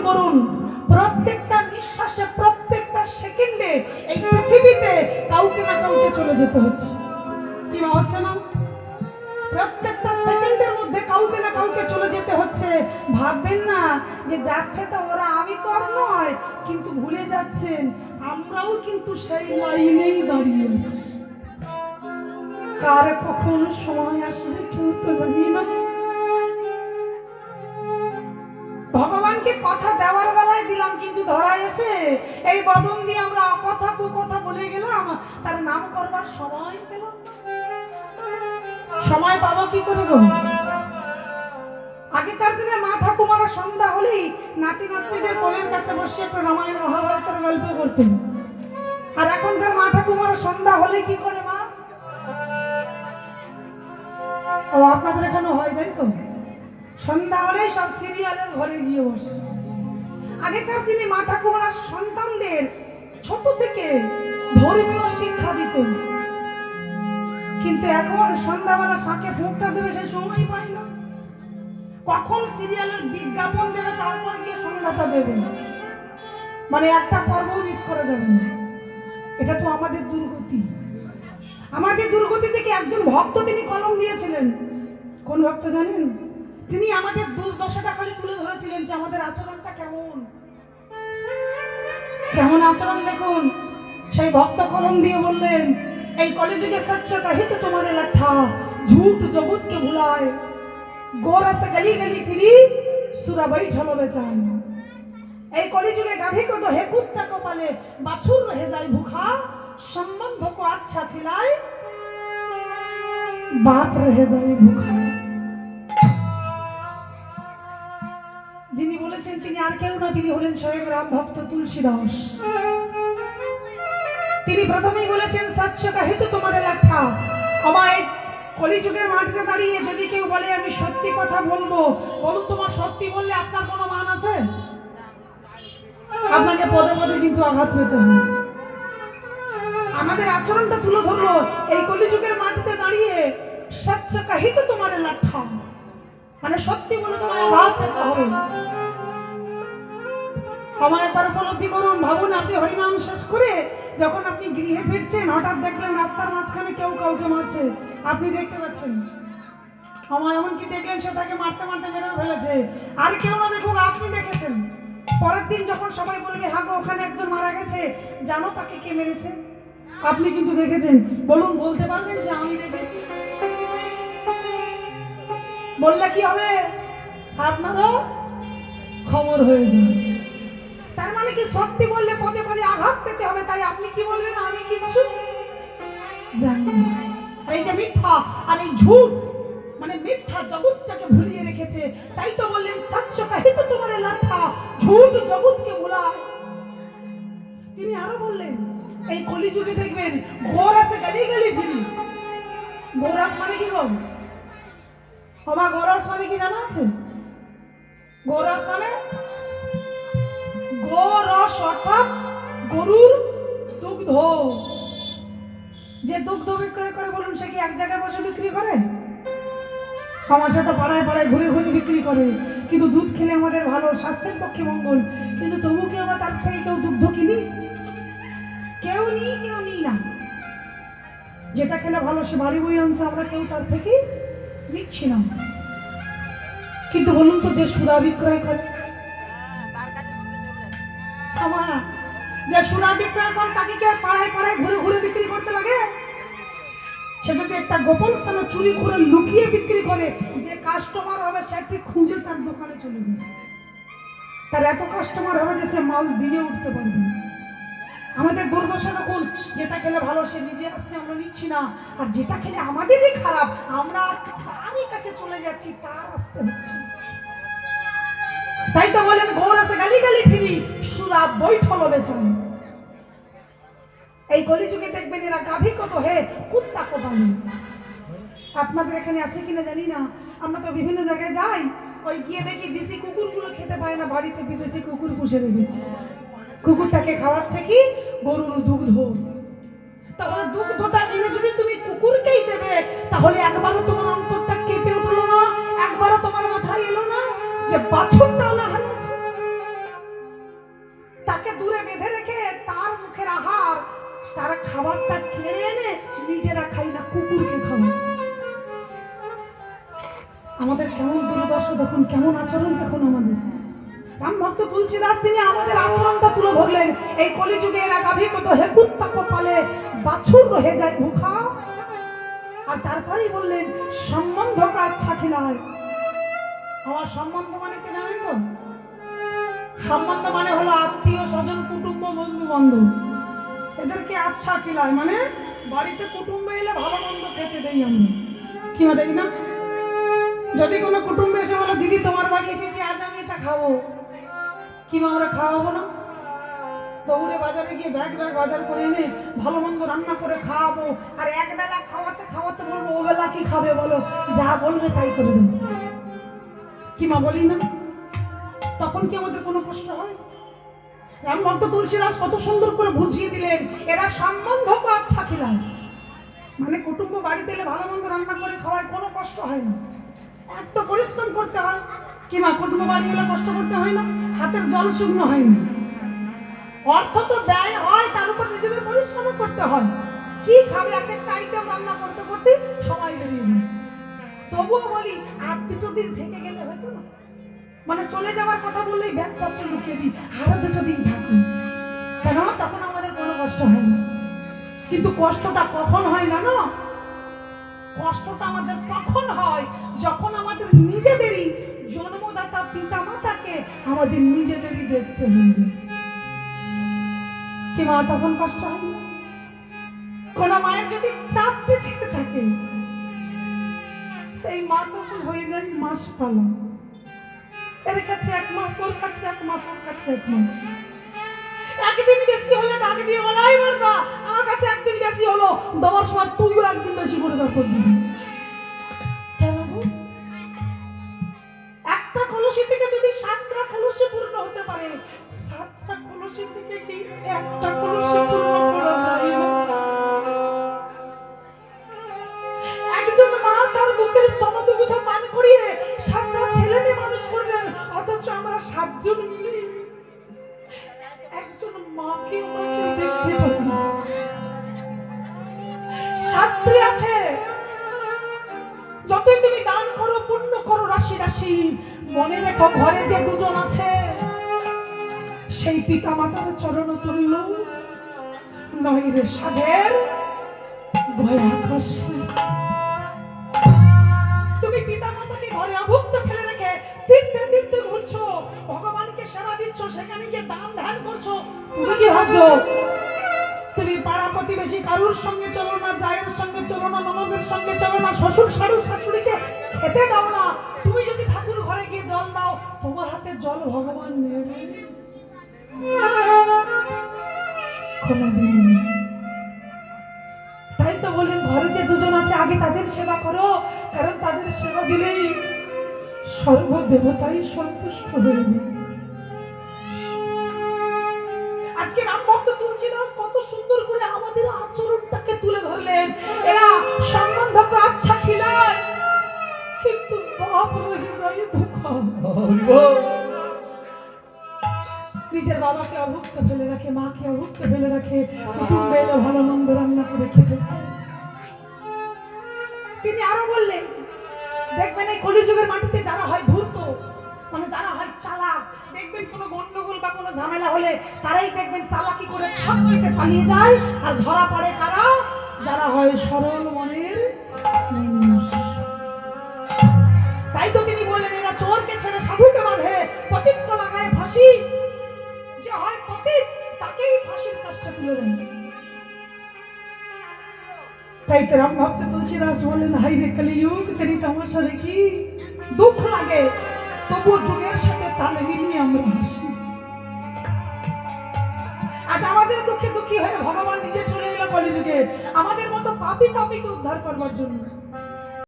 করুন, প্রত্যেকটা নিঃশ্বাসে প্রত্যেকটা সেকেন্ডে এই পৃথিবীতে কাউকে না কাউকে চলে যেতে হচ্ছে। কি হচ্ছে না? প্রত্যেকটা সেকেন্ডের মধ্যে কাউকে না কাউকে চলে যেতে হচ্ছে। ভাববেন না যে যাচ্ছে তো ওরা, আমি তো আর নয়, কিন্তু ভুলে যাচ্ছেন আমরাও কিন্তু সেই লাইনেই দাঁড়িয়ে আছি। কার কখন সময় আসবে কেউ তো জানি না। ভগবানকে কথা দেওয়ার বেলায় দিলাম, কিন্তু ধরায় এসে এই বদন দিয়ে আমরা কথা কুকথা বলে গেলাম, তার নাম করবার সময় পেলাম। সময় পাবো কি করে গো? আগেকার দিনে মা ঠাকুমারা সন্ধ্যা হলেই নাতি নাতনিদের কোলের কাছে বসে একটু রামায়ণ মহাভারতের গল্প করতেন। আর এখনকার মা ঠাকুমারা সন্ধ্যা হলে কি করে মা? ও আপনাদের এখানে হয় তাই তো? সন্ধ্যা হলেই সব সিরিয়ালের ঘরে গিয়ে বসে। আগেকার দিনে মা ঠাকুমারা সন্তানদের ছোট থেকে ধর্মীয় শিক্ষা দিতেন, কিন্তু এখন সন্ধ্যাবেলা শাকে ফুঁকটা দেবে সে সময় পায় না। কখন সিরিয়ালের বিজ্ঞাপন দেবে তারপর গিয়ে সন্ধ্যাটা দেবে, মানে একটা পর্ব মিস করে দেবেন। এটা তো আমাদের দুর্গতি। আমাদের দুর্গতি থেকে একজন ভক্ত তিনি কলম দিয়েছিলেন। কোন ভক্ত জানেন? তিনি আমাদের দুর্দশাটা খালি তুলে ধরেছিলেন যে আমাদের আচরণটা কেমন কেমন আচরণ দেখুন। সেই ভক্ত কলম দিয়ে বললেন, এই কলিযুগে सच कही तो तुम्हारे लट्ठा झूठ जगत के भुलाए गोरा से गली गली फिरी सुरा बैठल बेचान। এই কলিযুগে গাভী को तो हे कुत्ता को पाले बाछुर रह जाए भूखा संबंध को अच्छा खिलाए बाप रह जाए भूखा। যিনি বলেছেন তিনি আর কেউ না, তিনি হলেন স্বয়ং রাম ভক্ত তুলসী দাস। তিনি প্রথমেই বলেছেন সচ্চ কাহি তো তোমার লাঠা। আমায় কলিযুগের মাটিতে দাঁড়িয়ে যদি কেউ বলে আমি সত্যি কথা বলবো, বলুন তোমার সত্যি বললে আপনার কোনো মান আছে? আপনাকে পদে পদে কিন্তু আঘাত পেতে হবে। আমাদের আচরণটা তুলে ধরলো এই কলিযুগের মাটিতে দাঁড়িয়ে, সচ্চ কাহি তো তোমার লাঠা, মানে সত্যি বলে তোমায় আঘাত পেতে হবে। আমায় একবার উপলব্ধি করুন, ভাবুন আপনি হরিনাম শেষ করে যখন আপনি গৃহে ফিরছেন, হঠাৎ দেখলেন রাস্তার মাঝখানে কেউ কাউকে মারছে, আপনি দেখতে পাচ্ছেন। আমায় এমনকি দেখলেন সে তাকে মারতে মারতে মেরে ফেলেছে, আর কেউ না দেখুক আপনি দেখেছেন। পরের দিন যখন সবাই বলবে হাগো ওখানে একজন মারা গেছে, জানো তাকে কে মেরেছে? আপনি কিন্তু দেখেছেন। বলুন বলতে পারবেন যে আমি দেখেছি? বললে কি হবে? আপনারও খবর হয়ে যাবে। তার মানে কি সত্যি বললে পদে পদে আঘাত পেতে হবে, তাই আপনি কি বলবেন? আমি কিছু জানি না। এই যে মিথ্যা আর এই ঝুট, মানে মিথ্যা জগৎটাকে ভুলিয়ে রেখেছে, তাই তো বললেন সচ্চ কাহি তো তোমার লাঠা ঝুট জগৎকে ভুলায়। তিনি আরো বললেন এই কলিযুগে দেখবেন গোরাসে গালি গালি ফিরি। গোরাস মানে কি গো? বাবা গোরাস মানে কি জানা আছে? গোরাস মানে গোরস অর্থাৎ গরুর দুগ্ধ। যে দুগ্ধ বিক্রয় করে বলুন সে কি এক জায়গায় বসে বিক্রি করে? আমার সাথে পাড়ায় পাড়ায় ঘুরে ঘুরে বিক্রি করে, কিন্তু দুধ খেলে আমাদের ভালো, স্বাস্থ্যের পক্ষে মঙ্গল, কিন্তু তবু কি আবার তার থেকে কেউ দুগ্ধ কিনি? কেউ নিই না। যেটা খেলে ভালো সে বাড়ি বই আনছে, আমরা কেউ তার থেকে নিচ্ছি না। কিন্তু বলুন তো যে সুরা বিক্রয় করে, যে সুরা বিক্রয় করে তাকে কি পাড়ায় পাড়ায় ঘুরে ঘুরে বিক্রি করতে লাগে? সে যদি একটা গোপন স্থানে চুরি করে লুকিয়ে বিক্রি করে, যে কাস্টমার হবে সেটি খুঁজে তার দোকানে চলে যাবে। তার এত কাস্টমার হবে যে সে মাল দিয়ে উঠতে পারবে। আমাদের দুর্দশা দেখুন, যেটা খেলে ভালো সে নিজে আসছে, আমরা নিচ্ছি না, আর যেটা খেলে আমাদেরই খারাপ আমরা তারই কাছে চলে যাচ্ছি, তার আসতে হচ্ছে। তাই তো বলেন গোরাসে গালি গালি ফিরি সুরা বৈঠল বেচান। এই কলিযুগে দেখবেন এরা গাভী কত হে কুত্তা কত নেই। আপনাদের এখানে আছে কিনা জানি না, আমরা তো বিভিন্ন জায়গায় যাই, ওই গিয়ে দেখি দেশি কুকুরগুলো খেতে পায় না, বাড়িতে বিদেশি কুকুর পুষে রেখেছে। কুকুরটাকে খাওয়াচ্ছে কি? গরুর দুগ্ধ। তাহলে দুগ্ধটা এনে যদি তুমি কুকুরকেই দেবে, তাহলে একবারও তোমার অন্তরটা কেঁপে উঠলো না? একবারও তোমার মাথায় এলো না যে বাছুরটাও না হারিয়েছে? খাবারটা কেড়ে এনে নিজেরা খাই না, কুকুরকে খাওয়ায়। আমাদের কেমন দুর্দশা দেখুন, কেমন আচরণ দেখুন আমাদের। রাম ভক্ত তুলসীদাস তিনি আমাদের আচরণটা তুলে ধরলেন। এই কলিযুগে এরা গাভী মতো হেকুত্তা কপালে বাছুর রয়ে যায় ভুখা। আর তারপরেই বললেন সম্বন্ধ আচ্ছা খিলায়। আমার সম্বন্ধ মানে কি জানেন তো? সম্বন্ধ মানে হলো আত্মীয় স্বজন, কুটুম্ব, বন্ধু বান্ধব। এদেরকে আচ্ছা খিলায় মানে বাড়িতে কুটুম্ব এলে ভালো মন্দ খেতে দেই আমরা। কি মা দেখি না? যদি কোনো কুটুম্ব এসে বলে দিদি তোমার বাড়ি এসেছি, আজ আমি এটা খাবো, কি মা আমরা খাওয়াবো না? দৌড়ে বাজারে গিয়ে ব্যাগ বাজার করে এনে ভালো মন্দ রান্না করে খাওয়াবো। আর একবেলা খাওয়াতে খাওয়াতে বলবো ও বেলা কি খাবে বলো, যা বলবে তাই করে দেবো। কি মা বলি না? তখন কি আমাদের কোনো কষ্ট হয়? রাম ভক্ত তুলসীদাস কত সুন্দর করে বুঝিয়ে দিলেন, এরা সম্বন্ধকে আচ্ছা খিলায় মানে কুটুম্ব বাড়িতে এলে ভালো মন্দ রান্না করে খাওয়ায়, কোনো কষ্ট হয় না। এত পরিশ্রম করতে হয় কি মা? কুটুম্ব বাড়ি এলে কষ্ট করতে হয় না? হাতের জল শুকনো হয় না, অর্থ তো ব্যয় হয়, তার উপর নিজেদের পরিশ্রম করতে হয়। কি খাবে এক একটা আইটেম রান্না করতে করতে সময় বেরিয়ে যায়। তবুও বলি আর দুটো দিন থেকে গেলে হয়তো না, মানে চলে যাওয়ার কথা বললেই ব্যাগপত্র লুকিয়ে দিই, আরো দুটো দিন থাকুন, কেন? তখন আমাদের কোনো কষ্ট হয় না। কিন্তু কষ্টটা কখন হয় জানো? কষ্টটা আমাদের তখন হয় যখন আমাদের নিজেদেরই জন্মদাতা পিতা মাতাকে আমাদের নিজেদেরই দেখতে হয়ে যায়। কি মা তখন কষ্ট হয় না? কোন মায়ের যদি চাপতে ছেড়ে থাকে, সেই মা তখন হয়ে যায় মাস পালা। এর কাছে 1 মাস, ওর কাছে 1 মাস, ওর কাছে 1 মাস। একদিন বেশি হলে ডাক দিয়ে বলাই মারদা আমার কাছে একদিন বেশি হলো, দেওয়ার সময় তুইও একদিন বেশি করে দরকার দিবি। একটা কলসি থেকে যদি 7টা কলসি পূর্ণ হতে পারে, 7টা কলসি থেকে কি একটা কলসি পূর্ণ করা যায় না? একজন মা তার বুকের স্তনদুগ্ধ পান করিয়ে 7টা ছেলে মেয়ে মানুষ করলেন, অথচ আমরা 7 জন মিলে একজন মাকে আমরা কেউ দেখতে পারি না। শাস্ত্রে আছে যতই তুমি দান করো পুণ্য করো রাশি রাশি, মনে রেখো ঘরে যে 2 জন আছে সেই পিতা মাতার চরণ তুল্য নয় রে সাগের ভয় আকাশ। তুমি পিতা মাতাকে ঘরে অভুক্ত ফেলে রেখে তীর্থে তীর্থে ঘুরছো, ভগবানকে সেবা দিচ্ছ, সেখানে গিয়ে দান ধ্যান করছো, তুমি কি ভাবছো? তুমি পাড়া প্রতিবেশী কারুর সঙ্গে চলো না, জায়ের সঙ্গে চলো না, ননদের সঙ্গে চলো না, শ্বশুর শাশুড়িকে খেতে দাও না। তুমি যদি ঠাকুর ঘরে গিয়ে জল দাও, তোমার হাতে জল ভগবান নেবে কোনদিন। তাই তো বলেন ঘরে যে 2 জন আছে আগে তাদের সেবা করো, কারণ তাদের সেবা দিলেই সর্বদেবতাই সন্তুষ্ট হয়ে যাবে। আজকে রাম ভক্ত তুলসীদাস কত সুন্দর করে আমাদের আচরণটাকে তুলে ধরলেন। এরা সম্বন্ধকে আচ্ছা খিলায় কিন্তু বাপ রয়ে যায় ভুখা। নিজের বাবাকে অভুক্ত ফেলে রাখে, মাকে অভুক্ত ফেলে রাখে, কুটুম্বে এলে ভালো মন্দ রান্না করে খেতে খায়। তিনি আরো বললেন দেখবেন এই কলিযুগের মাটিতে যারা হয় ধূর্ত, মানে যারা হয় চালাক, দেখবেন কোনো গন্ডগোল বা কোনো ঝামেলা হলে তারাই দেখবেন চালাকি করে ফাঁক কেটে পালিয়ে যায়। আর ধরা পড়ে কারা? যারা হয় সরল মনের মানুষ। তাই তো তিনি বললেন এরা চোরকে ছেড়ে সাধুকে বাঁধে, পতিতকে লাগায় ফাঁসি, যে হয় পতিত তাকেই ফাঁসির কাজটা তুলে দেয়। তাই তো রাম ভক্ত তুলসীদাস বললেন হাই রে কলিযুগ তেরি তামাশা দেখি, দুঃখ লাগে তবু যুগের সাথে তালে মিলিয়ে আমরা হাসি। আজ আমাদের দুঃখে দুঃখী হয়ে ভগবান নিজে চলে এলো কলিযুগে আমাদের মতো পাপী তাপীকে উদ্ধার করবার জন্য।